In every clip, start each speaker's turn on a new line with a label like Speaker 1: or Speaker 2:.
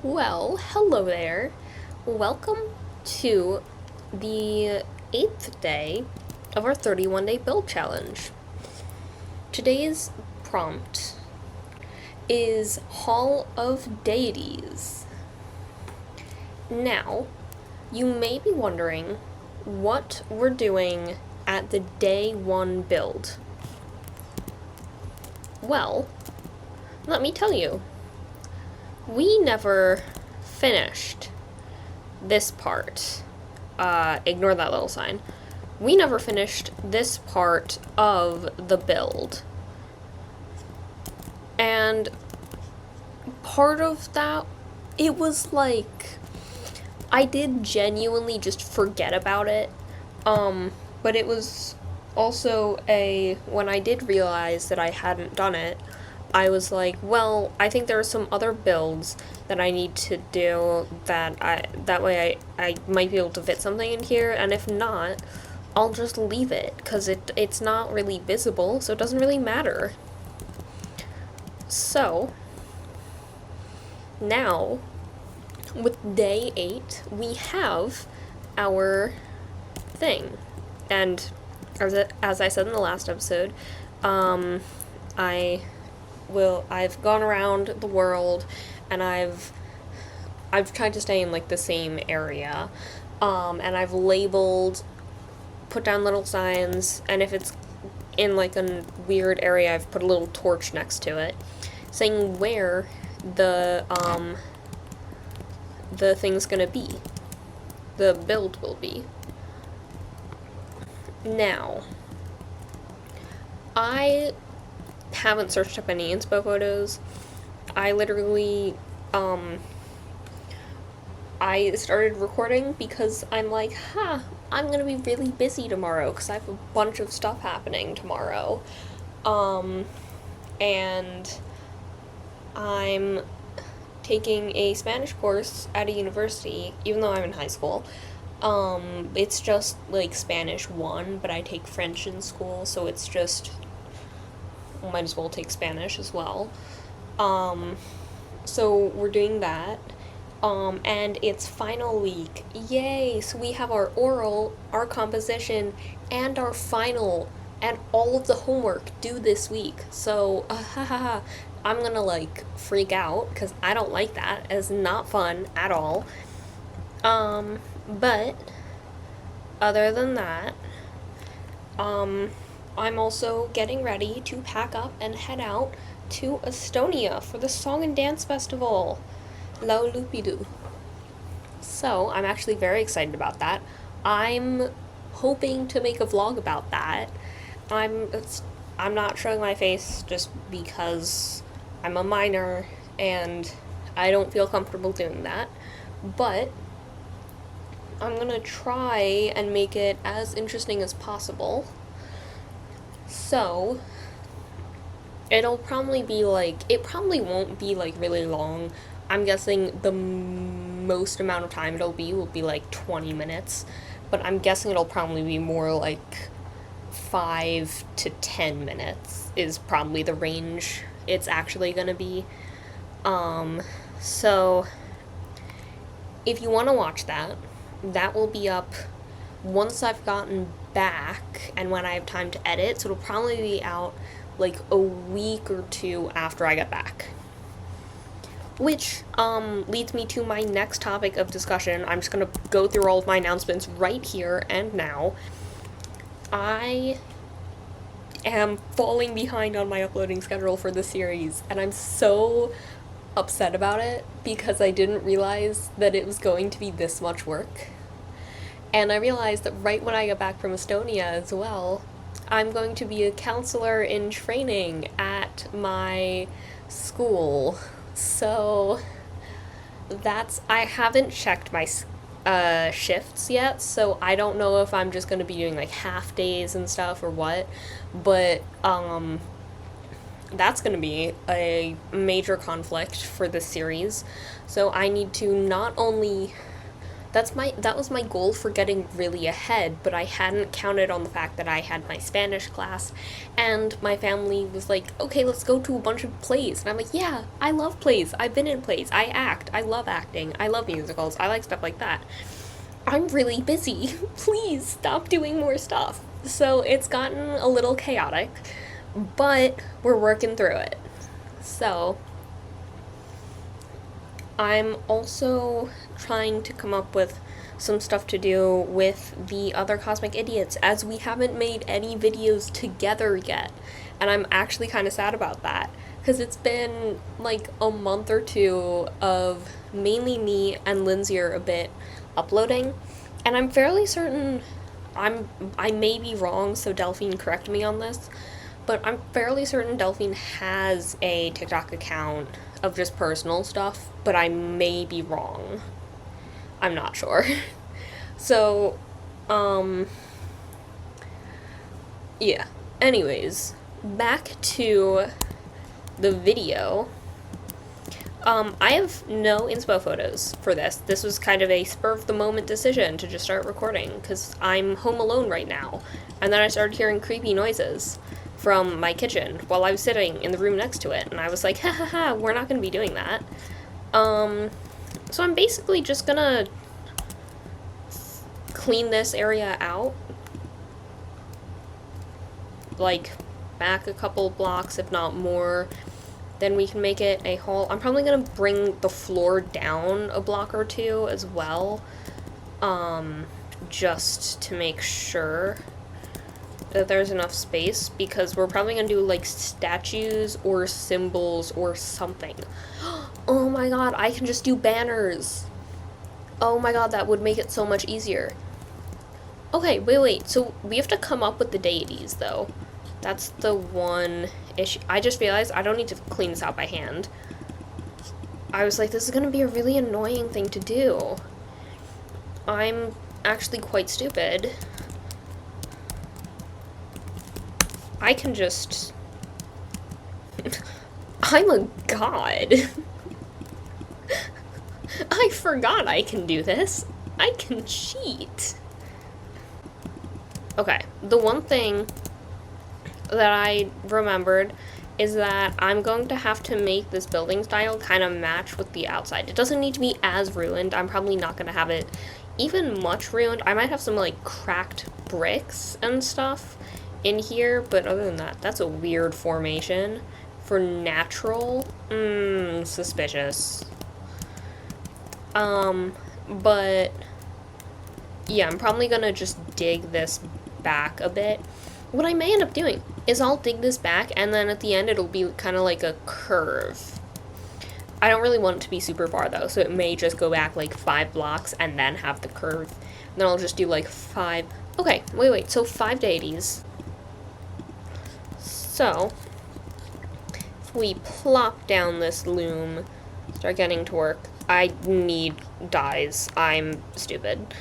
Speaker 1: Well, hello there. Welcome to the 8th day of our 31-day build challenge. Today's prompt is Hall of Deities. Now, you may be wondering what we're doing at the day 1 build. Well, let me tell you. We never finished this part. Ignore that little sign. We never finished this part of the build. And part of that, it was like, I did genuinely just forget about it. But it was also when I did realize that I hadn't done it, I was like, well, I think there are some other builds that I need to do that way I might be able to fit something in here, and if not, I'll just leave it, because it's not really visible, so it doesn't really matter. So, now, with day 8, we have our thing. And as I said in the last episode, I've gone around the world, and I've tried to stay in like the same area, and I've labeled, put down little signs, and if it's in like a weird area, I've put a little torch next to it, saying where the thing's gonna be, the build will be. Now, I haven't searched up any inspo photos. I literally, I started recording because I'm like, I'm gonna be really busy tomorrow because I have a bunch of stuff happening tomorrow. And I'm taking a Spanish course at a university, even though I'm in high school. It's just like Spanish 1, but I take French in school, so it's just, might as well take Spanish as well. So we're doing that. And it's final week. Yay! So we have our oral, our composition, and our final, and all of the homework due this week. So, I'm gonna like freak out, because I don't like that. It's not fun at all. But other than that, I'm also getting ready to pack up and head out to Estonia for the Song and Dance Festival. Lau Lupidu. So, I'm actually very excited about that. I'm hoping to make a vlog about that. I'm not showing my face just because I'm a minor and I don't feel comfortable doing that. But I'm gonna try and make it as interesting as possible. So, it'll probably be like, it probably won't be like really long. I'm guessing the most amount of time it'll be will be like 20 minutes, but I'm guessing it'll probably be more like 5 to 10 minutes is probably the range it's actually gonna be. So if you want to watch that, that will be up once I've gotten back and when I have time to edit, so it'll probably be out like a week or 2 after I get back. Which leads me to my next topic of discussion. I'm just going to go through all of my announcements right here and now. I am falling behind on my uploading schedule for the series, and I'm so upset about it because I didn't realize that it was going to be this much work. And I realized that right when I get back from Estonia as well, I'm going to be a counselor in training at my school. So I haven't checked my shifts yet, so I don't know if I'm just going to be doing like half days and stuff or what, but that's going to be a major conflict for this series. So I need to not only that was my goal for getting really ahead, but I hadn't counted on the fact that I had my Spanish class, and my family was like, okay, let's go to a bunch of plays. And I'm like, yeah, I love plays. I've been in plays. I act. I love acting. I love musicals. I like stuff like that. I'm really busy. Please stop doing more stuff. So it's gotten a little chaotic, but we're working through it. So I'm also trying to come up with some stuff to do with the other Cosmic Idiots, as we haven't made any videos together yet. And I'm actually kind of sad about that, because it's been like a month or two of mainly me and Lindsay are a bit uploading, and I'm fairly certain, I may be wrong, so Delphine correct me on this, but I'm fairly certain Delphine has a TikTok account of just personal stuff, but I may be wrong. I'm not sure. So, yeah. Anyways, back to the video. I have no inspo photos for this. This was kind of a spur of the moment decision to just start recording, because I'm home alone right now. And then I started hearing creepy noises from my kitchen while I was sitting in the room next to it, and I was like, ha ha ha, we're not gonna be doing that. So I'm basically just gonna clean this area out, like back a couple blocks, if not more. Then we can make it a hall. I'm probably gonna bring the floor down a block or two as well, just to make sure that there's enough space, because we're probably gonna do like statues or symbols or something. Oh my god, I can just do banners. Oh my god, that would make it so much easier. Okay, wait, so we have to come up with the deities though. That's the one issue. I just realized I don't need to clean this out by hand. I was like, this is gonna be a really annoying thing to do. I'm actually quite stupid. I can just... I'm a god. I forgot I can do this. I can cheat. Okay, the one thing that I remembered is that I'm going to have to make this building style kind of match with the outside. It doesn't need to be as ruined. I'm probably not going to have it even much ruined. I might have some like cracked bricks and stuff in here, but other than that, that's a weird formation for natural. Suspicious. But yeah, I'm probably gonna just dig this back a bit. What I may end up doing is I'll dig this back, and then at the end it'll be kind of like a curve. I don't really want it to be super far though, so it may just go back like 5 blocks and then have the curve. And then I'll just do like 5. Okay, wait, so 5 deities. So, if we plop down this loom, start getting to work. I need dyes. I'm stupid.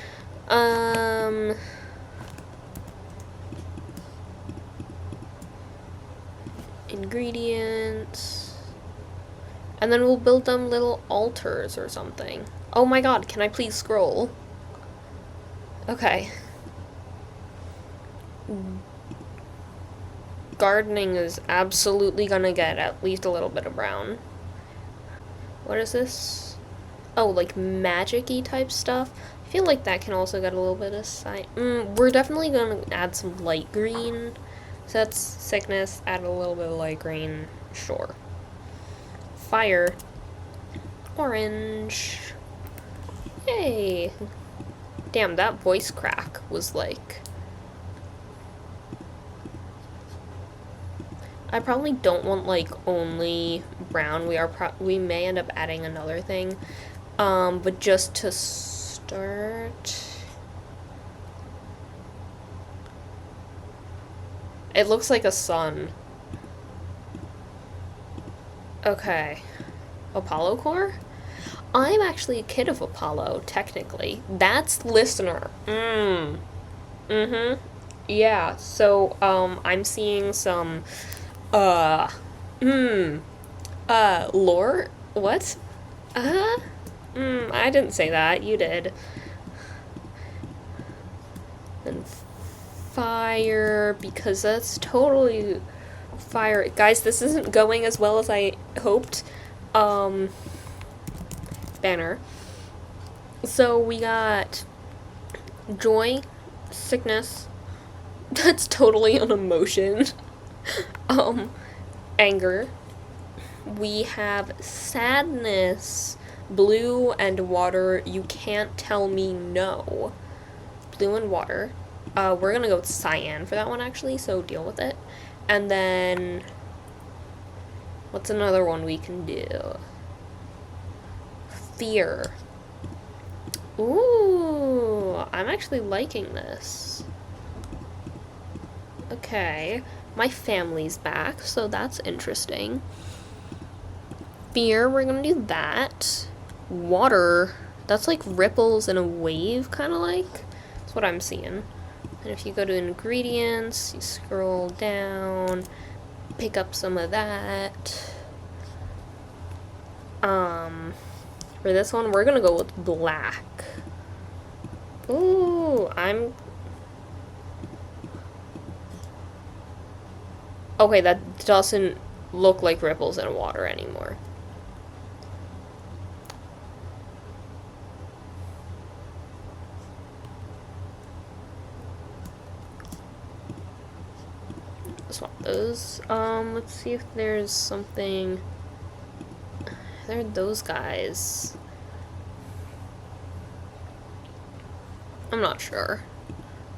Speaker 1: Ingredients. And then we'll build them little altars or something. Oh my god, can I please scroll? Okay. Gardening is absolutely gonna get at least a little bit of brown. What is this? Oh, like magic-y type stuff. I feel like that can also get a little bit of we're definitely gonna add some light green. So that's sickness, add a little bit of light green, sure. Fire. Orange. Yay. Damn, that voice crack was like... I probably don't want like only brown. We may end up adding another thing. But just to start... It looks like a sun. Okay. Apollo core? I'm actually a kid of Apollo, technically. That's listener. Yeah, so, I'm seeing some, lore? What? I didn't say that, you did. fire, because that's totally fire. Guys, this isn't going as well as I hoped. Banner. So we got joy, sickness. That's totally an emotion. Anger. We have sadness, blue and water. You can't tell me no. Blue and water. We're gonna go with cyan for that one, actually, so deal with it. And then, what's another one we can do? Fear. Ooh, I'm actually liking this. Okay, my family's back, so that's interesting. Fear, we're gonna do that. Water, that's like ripples in a wave, kind of like. That's what I'm seeing. And if you go to ingredients, you scroll down, pick up some of that. For this one, we're gonna go with black. Ooh, okay, that doesn't look like ripples in water anymore. Swap those. Let's see if there's something. There are those guys. I'm not sure.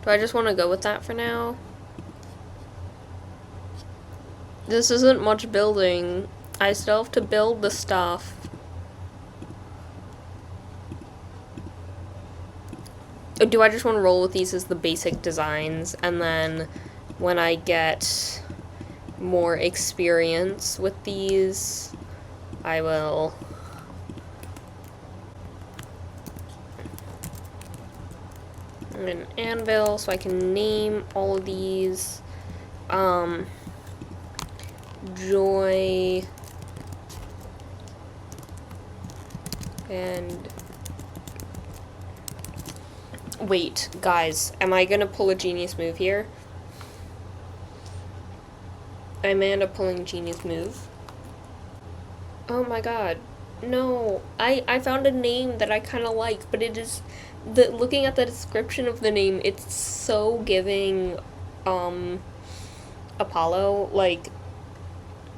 Speaker 1: Do I just want to go with that for now? This isn't much building. I still have to build the stuff. Do I just want to roll with these as the basic designs, and then when I get more experience with these, I will an anvil so I can name all of these. Joy and wait, guys, am I gonna pull a genius move here? I may end up pulling a genius move. Oh my god. No, I found a name that I kind of like, but it is looking at the description of the name, it's so giving Apollo, like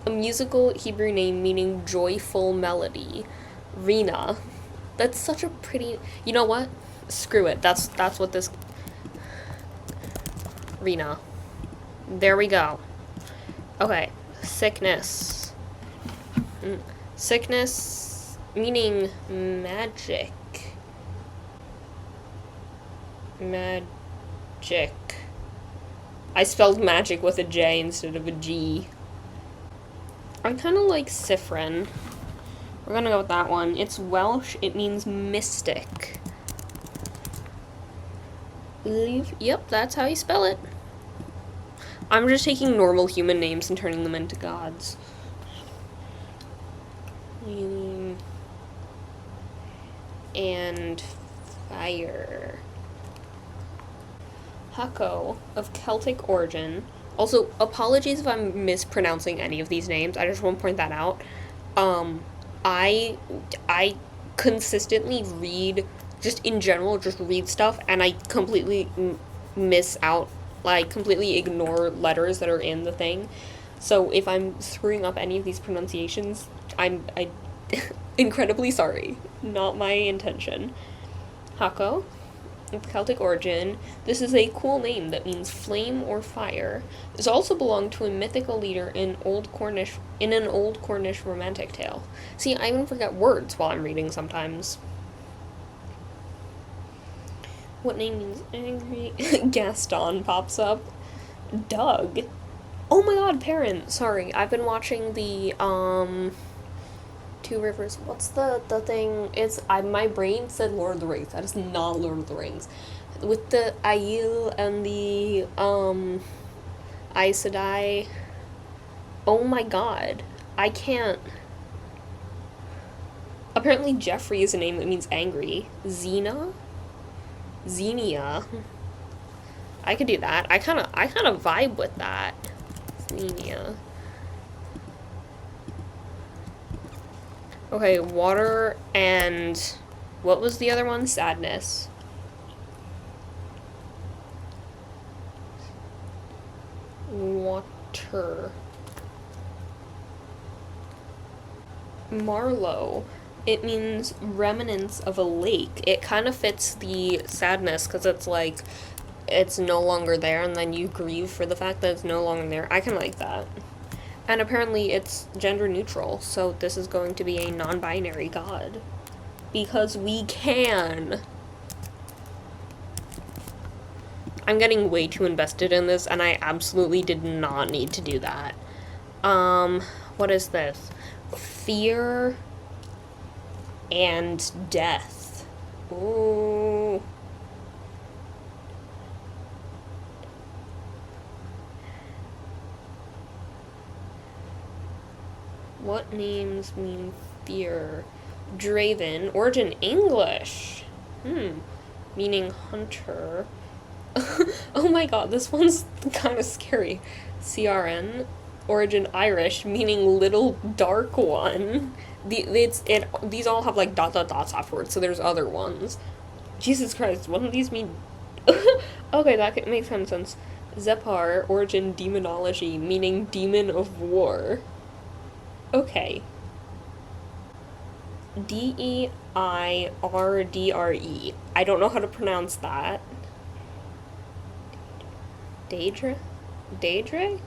Speaker 1: a musical Hebrew name meaning joyful melody. Rena. That's such a pretty. You know what? Screw it. That's what this. Rena. There we go. Okay. Sickness. Sickness meaning magic. Magic. I spelled magic with a J instead of a G. I kind of like Cyfrin. We're gonna go with that one. It's Welsh. It means mystic. Yep, that's how you spell it. I'm just taking normal human names and turning them into gods. And fire. Hako, of Celtic origin. Also, apologies if I'm mispronouncing any of these names. I just want to point that out. I consistently read, just in general, just read stuff, and I completely miss out. Like, completely ignore letters that are in the thing. So if I'm screwing up any of these pronunciations, I'm incredibly sorry. Not my intention. Hako, of Celtic origin. This is a cool name that means flame or fire. This also belonged to a mythical leader in an old Cornish romantic tale. See, I even forget words while I'm reading sometimes. What name means angry? Gaston pops up. Doug. Oh my god, parent. Sorry, I've been watching the Two Rivers. What's the thing? My brain said Lord of the Rings. That is not Lord of the Rings. With the Aiel and the Aes Sedai. Oh my god. I can't. Apparently Jeffrey is a name that means angry. Xenia? I could do that. I kind of vibe with that. Xenia. Okay, water and what was the other one? Sadness. Water. Marlowe. It means remnants of a lake. It kind of fits the sadness because it's like it's no longer there and then you grieve for the fact that it's no longer there. I can like that. And apparently it's gender neutral, so this is going to be a non-binary god. Because we can. I'm getting way too invested in this, and I absolutely did not need to do that. What is this? Fear and death. Ooh. What names mean fear? Draven. Origin English. Meaning hunter. Oh my god, this one's kind of scary. CRN. Origin Irish, meaning little dark one. These all have like ... dots afterwards, so there's other ones. Jesus Christ, one of these mean... Okay, that makes kind of sense. Zepar, origin demonology, meaning demon of war. Okay. Deirdre. I don't know how to pronounce that. Daedra? Daedra?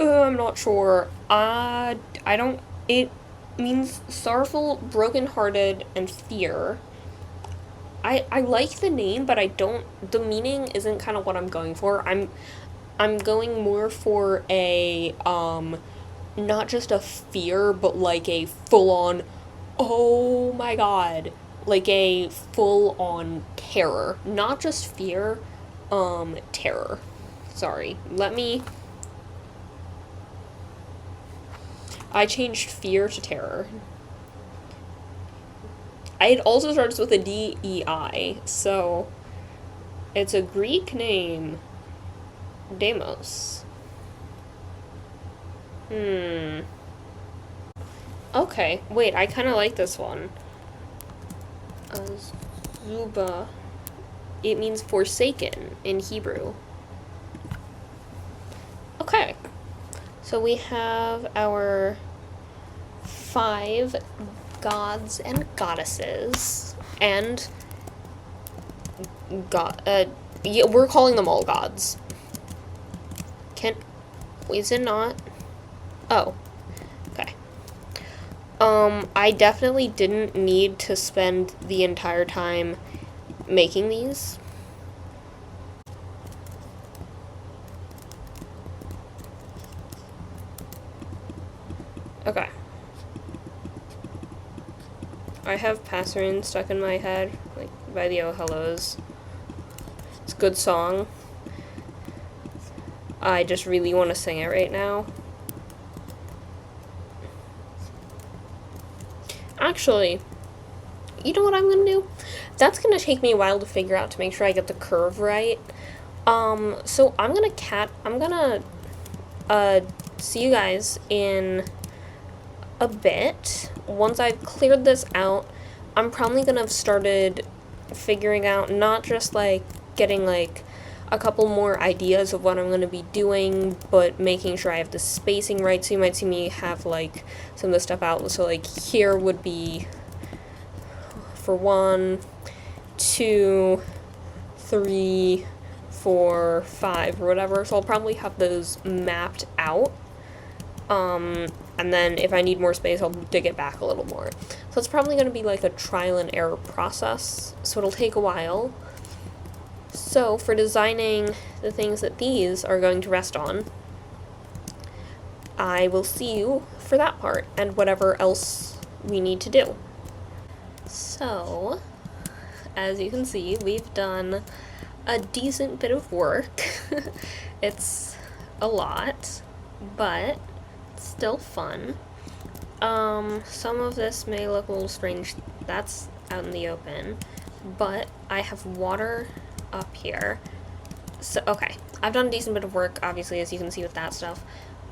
Speaker 1: I'm not sure. I don't... It means sorrowful, broken-hearted, and fear. I like the name, but I don't... The meaning isn't kind of what I'm going for. I'm going more for a, not just a fear, but like a full-on, oh my god, like a full-on terror. Not just fear, terror. Sorry, I changed fear to terror. It also starts with a D-E-I, so it's a Greek name. Deimos. Okay, wait, I kind of like this one. Azubah. It means forsaken in Hebrew. Okay. So we have our 5 gods and goddesses, and yeah, we're calling them all gods. Is it not? Oh, okay. I definitely didn't need to spend the entire time making these. Okay. I have Cyfrin stuck in my head, like, by the Oh Hellos. It's a good song. I just really want to sing it right now. Actually, you know what I'm gonna do? That's gonna take me a while to figure out to make sure I get the curve right. So I'm gonna see you guys in a bit. Once I've cleared this out, I'm probably gonna have started figuring out not just like getting like a couple more ideas of what I'm gonna be doing, but making sure I have the spacing right. So you might see me have like some of the stuff out. So like here would be for 1, 2, 3, 4, 5 or whatever. So I'll probably have those mapped out. And then if I need more space, I'll dig it back a little more. So it's probably going to be like a trial and error process, so it'll take a while. So for designing the things that these are going to rest on, I will see you for that part and whatever else we need to do. So, as you can see, we've done a decent bit of work. It's a lot, but still fun. Some of this may look a little strange. That's out in the open, but I have water up here, So, okay. I've done a decent bit of work, obviously, as you can see with that stuff.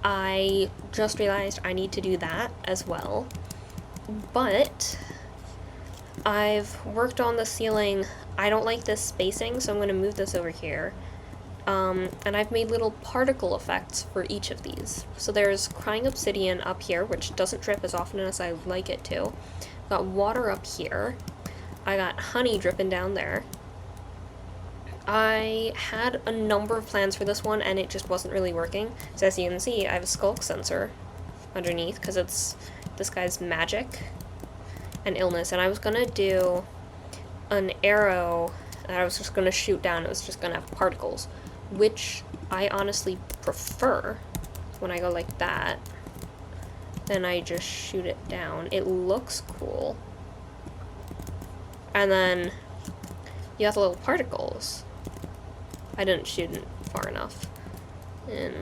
Speaker 1: I just realized I need to do that as well. But I've worked on the ceiling. I don't like this spacing, so I'm going to move this over here. And I've made little particle effects for each of these. So there's crying obsidian up here, which doesn't drip as often as I would like it to. Got water up here. I got honey dripping down there. I had a number of plans for this one, and it just wasn't really working. So as you can see, I have a skulk sensor underneath, because it's this guy's magic and illness. And I was gonna do an arrow that I was just gonna shoot down. It was just gonna have particles, which I honestly prefer. When I go like that, then I just shoot it down. It looks cool. And then you have the little particles. I didn't shoot it far enough. And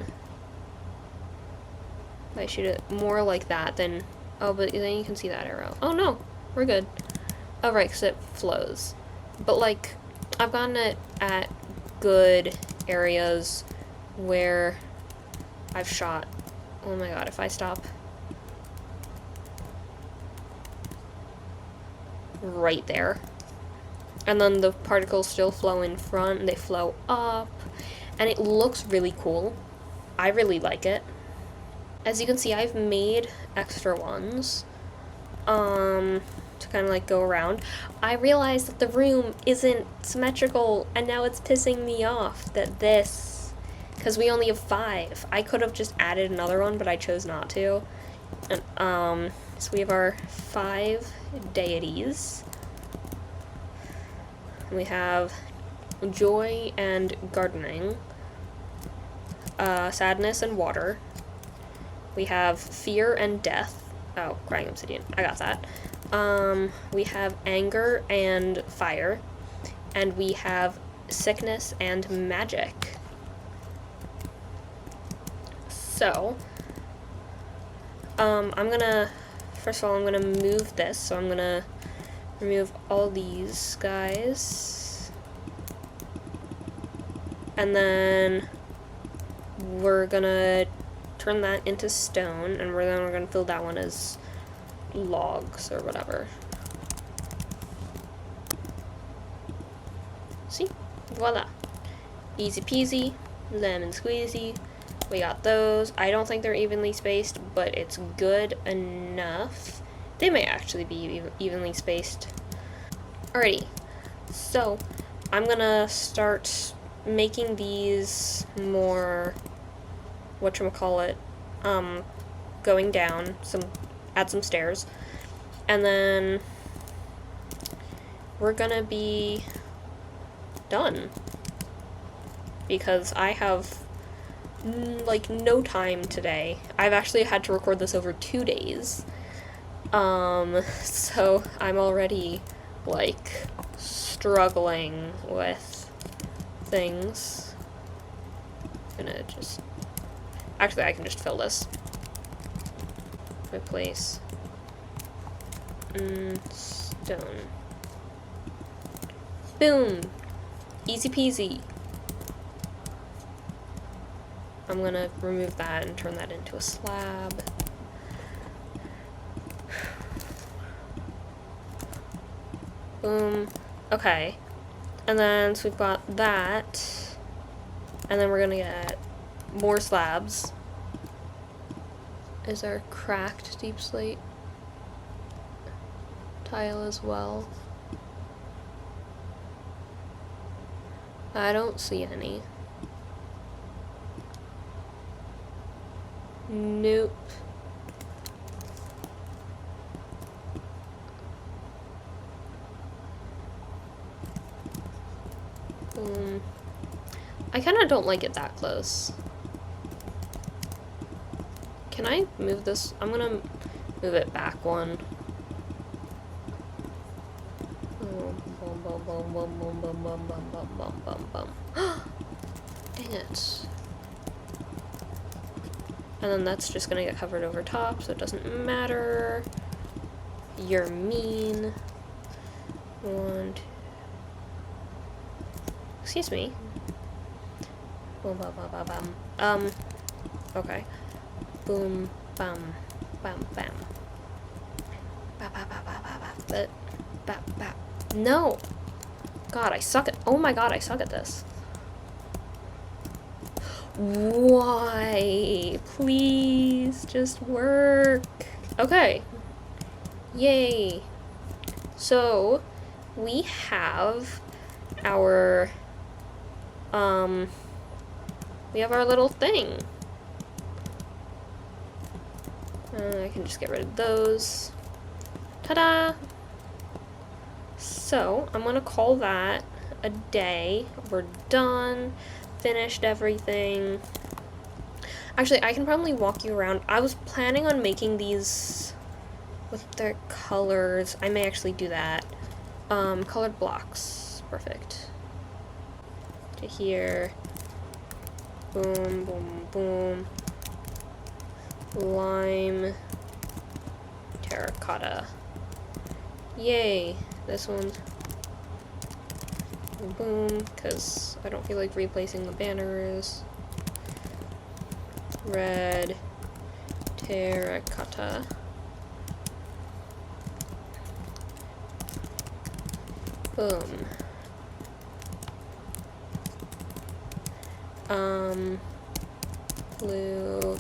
Speaker 1: if I shoot it more like that, then... Oh, but then you can see that arrow. Oh no, we're good. Oh right, because it flows. But like, I've gotten it at good areas where I've shot. Oh my god, if I stop right there, and then the particles still flow in front, and they flow up, and it looks really cool. I really like it. As you can see, I've made extra ones to kind of like go around. I realized that the room isn't symmetrical, and now it's pissing me off that this, because we only have 5. I could have just added another one, but I chose not to. And, so we have our 5 deities. We have joy and gardening, sadness and water. We have fear and death. Oh, crying obsidian. I got that. We have anger and fire. And we have sickness and magic. So, I'm gonna, first of all, I'm gonna move this. So I'm gonna remove all these guys. And then we're gonna turn that into stone, and we're gonna fill that one as logs or whatever. See? Voila. Easy peasy, lemon squeezy. We got those. I don't think they're evenly spaced, but it's good enough. They may actually be evenly spaced. Alrighty. So, I'm gonna start making these more, whatchamacallit, going down, add some stairs, and then we're gonna be done, because I have like no time today. I've actually had to record this over 2 days, so I'm already like struggling with things. I'm gonna just, actually I can just fill this. Replace stone. Boom! Easy peasy. I'm gonna remove that and turn that into a slab. Boom. Okay. And then, so we've got that. And then we're gonna get more slabs. Is there cracked deep slate tile as well? I don't see any. Nope. I kind of don't like it that close. Can I move this? I'm gonna move it back one. Dang it. And then that's just gonna get covered over top, so it doesn't matter. You're mean. Excuse me. Boom, bam, bam, bam, bam. Okay. Boom, bam, bam, bam. Ba, ba, ba, ba, ba, ba. Ba, ba. No! God, I suck at- oh my god, I suck at this. Why? Please, just work. Okay. Yay. So, we have our, we have our little thing. I can just get rid of those. Ta-da! So, I'm gonna call that a day. We're done. Finished everything. Actually, I can probably walk you around. I was planning on making these with their colors. I may actually do that. Colored blocks. Perfect. To here. Boom, boom, boom. Lime. Terracotta. Yay. This one's boom, because I don't feel like replacing the banners. Red. Terracotta. Boom. Blue.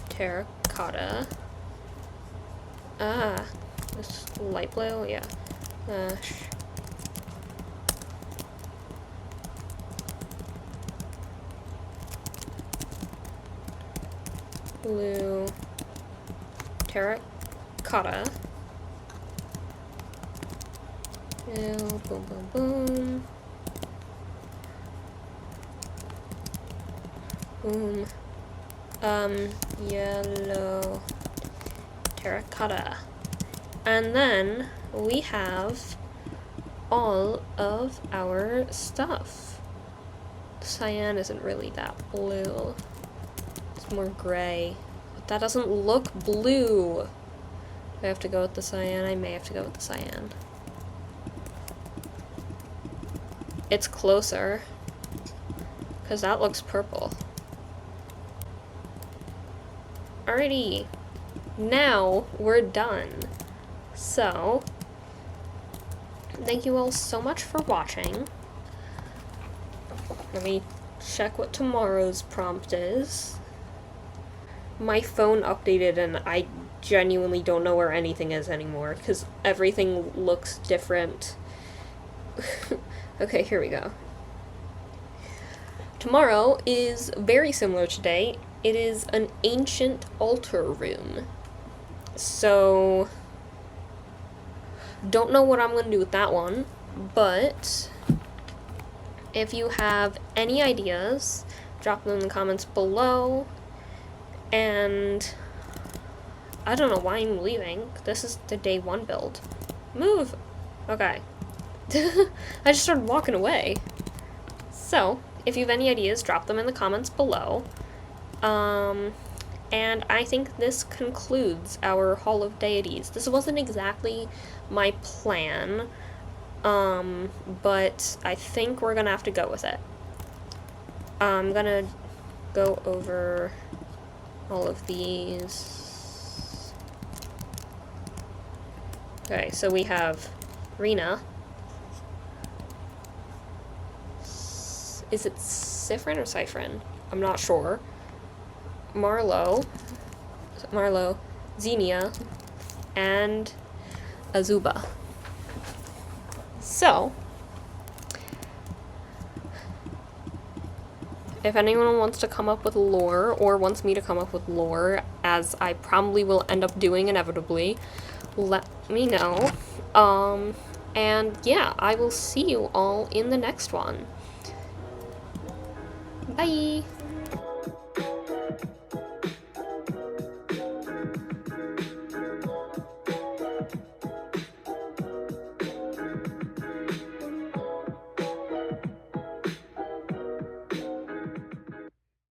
Speaker 1: Terracotta. Ah. This light blue? Yeah. Blue. Terracotta. Boom, boom, boom. Boom. Yellow. Terracotta. And then we have all of our stuff. Cyan isn't really that blue. It's more gray. But that doesn't look blue. I have to go with the cyan. I may have to go with the cyan. It's closer. Because that looks purple. Alrighty. Now we're done. So, thank you all so much for watching. Let me check what tomorrow's prompt is. My phone updated and I genuinely don't know where anything is anymore because everything looks different. Okay, here we go. Tomorrow is very similar to today. It is an ancient altar room. So, don't know what I'm going to do with that one, but if you have any ideas, drop them in the comments below. And I don't know why I'm leaving. This is the day 1 build. Move! Okay. I just started walking away. So, if you have any ideas, drop them in the comments below. And I think this concludes our Hall of Deities. This wasn't exactly my plan, but I think we're gonna have to go with it. I'm gonna go over all of these. Okay, so we have Rena. Is it Cyfrin or Cyfrin? I'm not sure. Marlowe, Xenia, and Azubah. So, if anyone wants to come up with lore, or wants me to come up with lore, as I probably will end up doing inevitably, let me know. And yeah, I will see you all in the next one. Bye!